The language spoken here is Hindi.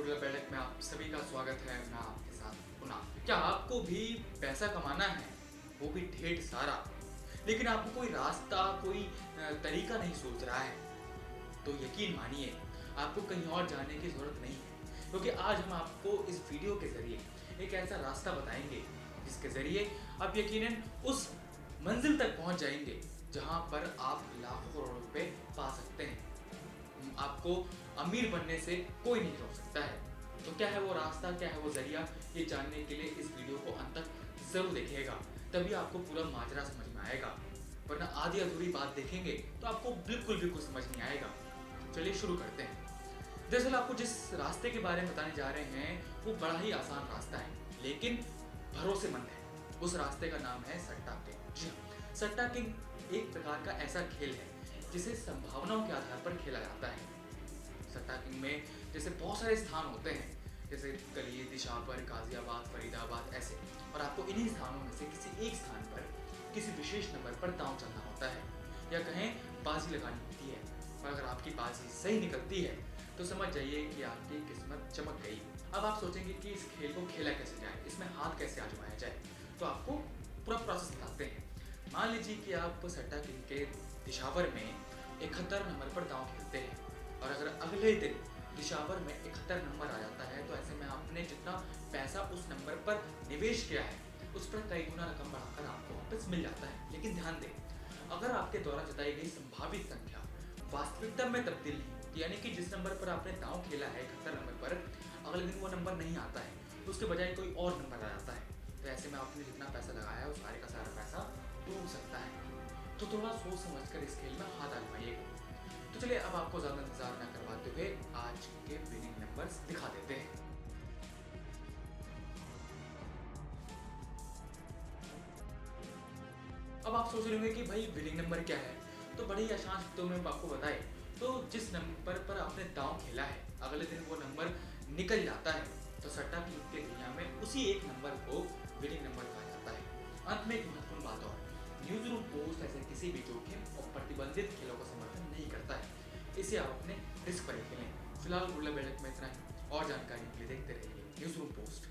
गुडला बैठक में आप सभी का स्वागत है। मैं आपके साथ पुनः। क्या आपको भी पैसा कमाना है, वो भी ढेर सारा, लेकिन आपको कोई रास्ता, कोई तरीका नहीं सूझ रहा है? तो यकीन मानिए, आपको कहीं और जाने की जरूरत नहीं है, क्योंकि आज हम आपको इस वीडियो के जरिए एक ऐसा रास्ता बताएंगे जिसके जरिए आप यकीनन उस मंजिल तक पहुंच जाएंगे जहां पर आप लाखों करोड़ रुपए पा सकते हैं। आपको अमीर बनने से कोई नहीं रोक सकता है। तो क्या है वो रास्ता, क्या है वो जरिया, ये जानने के लिए इस वीडियो को अंत तक जरूर देखिएगा, तभी आपको पूरा माजरा समझ में आएगा। वरना आधी अधूरी बात देखेंगे तो आपको बिल्कुल समझ नहीं आएगा। चलिए शुरू करते हैं। दरअसल आपको जिस रास्ते के बारे में बताने जा रहे हैं वो बड़ा ही आसान रास्ता है, लेकिन भरोसेमंद है। उस रास्ते का नाम है सट्टा किंग। जी हाँ, सट्टा किंग एक प्रकार का ऐसा खेल है जिसे संभावनाओं के आधार पर खेला जाता है। सट्टा किंग में जैसे बहुत सारे स्थान होते हैं, जैसे कली, दिशावर, गाजियाबाद, फरीदाबाद, ऐसे, और आपको इन्हीं स्थानों में से किसी एक स्थान पर किसी विशेष नंबर पर दांव चलना होता है, या कहें बाजी लगानी होती है। और अगर आपकी बाजी सही निकलती है तो समझ जाइए कि आपकी किस्मत चमक गई। अब आप सोचेंगे कि इस खेल को खेला कैसे जाए, इसमें हाथ कैसे आजमाया जाए, तो आपको पूरा प्रोसेस बताते हैं। मान लीजिए कि आप सट्टा किंग के दिशावर में 71 नंबर पर दांव खेलते हैं, और अगर अगले दिन दिशावर में 71 नंबर आ जाता है तो ऐसे में आपने जितना पैसा उस नंबर पर निवेश किया है उस पर कई गुना रकम बढ़ाकर आपको वापस मिल जाता है। लेकिन ध्यान दें, अगर आपके द्वारा जताई गई संभावित संख्या वास्तविकता में तब्दील नहीं होती, यानी कि जिस नंबर पर आपने दांव खेला है 71 नंबर पर, अगले दिन वो नंबर नहीं आता है, तो उसके बजाय कोई और नंबर आ जाता है, तो ऐसे में आपने जितना पैसा लगाया है उस सारे का सारा पैसा डूब सकता है। तो थोड़ा सोच समझकर इस खेल में हाथ आजमाइएगा। तो चलिए अब आपको ज्यादा इंतजार न करवाते हुए आज के विनिंग नंबर्स दिखा देते हैं। अब आप सोच रहे होंगे कि भाई विनिंग नंबर क्या है, तो बड़े ही आसान शब्दों में आपको बताए तो जिस नंबर पर आपने दांव खेला है अगले दिन वो नंबर निकल जाता है, तो सट्टा किंग के दुनिया में उसी एक नंबर को विनिंग नंबर कहा जाता है। अंत में एक महत्वपूर्ण बात और, न्यूज रूम पोस्ट ऐसे किसी भी जोखिम और प्रतिबंधित खेलों का समर्थन नहीं करता है। इसे आप अपने रिस्क पर खेलें। फिलहाल गुडला बैठक में इतना ही, और जानकारी के लिए देखते रहिए न्यूज रूम पोस्ट।